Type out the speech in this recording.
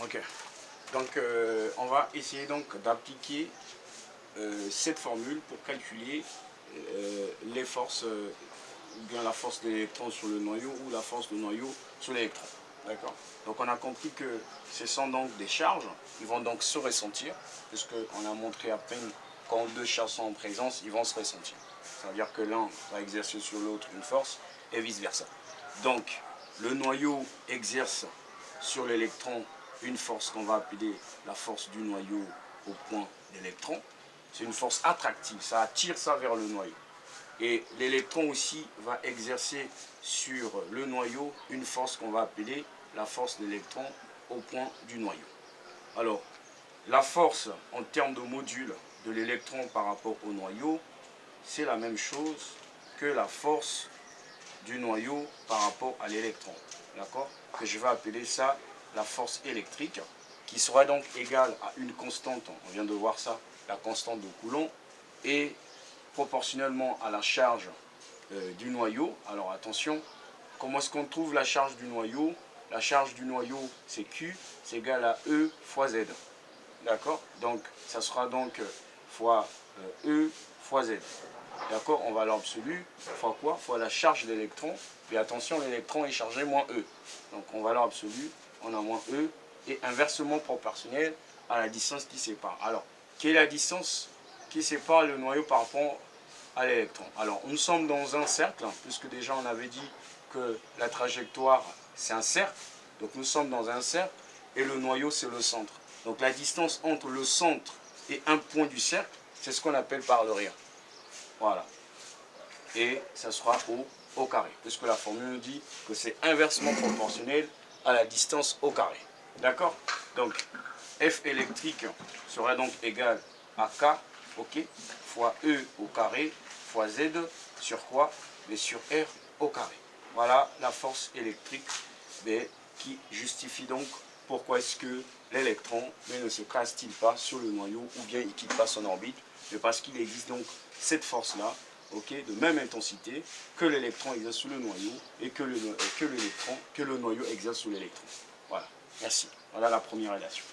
Ok. Donc, on va essayer donc d'appliquer cette formule pour calculer les forces, ou bien la force de l'électron sur le noyau ou la force du noyau sur l'électron. D'accord. Donc, on a compris que ce sont donc des charges qui vont donc se ressentir, puisqu'on a montré à peine quand deux charges sont en présence, ils vont se ressentir. C'est-à-dire que l'un va exercer sur l'autre une force et vice-versa. Donc, le noyau exerce sur l'électron une force qu'on va appeler la force du noyau au point d'électron. C'est une force attractive, ça attire ça vers le noyau. Et l'électron aussi va exercer sur le noyau une force qu'on va appeler la force de l'électron au point du noyau. Alors, la force en termes de module de l'électron par rapport au noyau, c'est la même chose que la force du noyau par rapport à l'électron. D'accord? Que je vais appeler ça la force électrique, qui sera donc égale à une constante, on vient de voir ça, la constante de Coulomb, et proportionnellement à la charge du noyau. Alors attention, comment est-ce qu'on trouve la charge du noyau? La charge du noyau, c'est Q, c'est égal à E fois Z. D'accord? Donc, ça sera donc fois E fois Z. D'accord? En valeur absolue, fois quoi? Fois la charge de l'électron. Puis attention, l'électron est chargé moins E. Donc, en valeur absolue, on a moins E et inversement proportionnel à la distance qui sépare. Alors, quelle est la distance qui sépare le noyau par rapport à l'électron? Alors, nous sommes dans un cercle, puisque déjà on avait dit que la trajectoire, c'est un cercle. Donc, nous sommes dans un cercle et le noyau, c'est le centre. Donc, la distance entre le centre et un point du cercle, c'est ce qu'on appelle par le rayon. Voilà. Et ça sera au carré, puisque la formule nous dit que c'est inversement proportionnel à la distance au carré. D'accord? Donc, F électrique sera donc égal à K, ok, fois E au carré, fois Z, sur quoi? Mais sur R au carré. Voilà la force électrique qui justifie donc pourquoi est-ce que l'électron ne se casse-t-il pas sur le noyau ou bien il ne quitte pas son orbite, mais parce qu'il existe donc cette force-là, okay, de même intensité que l'électron exerce sur le noyau et que le noyau exerce sur l'électron. Voilà, merci. Voilà la première relation.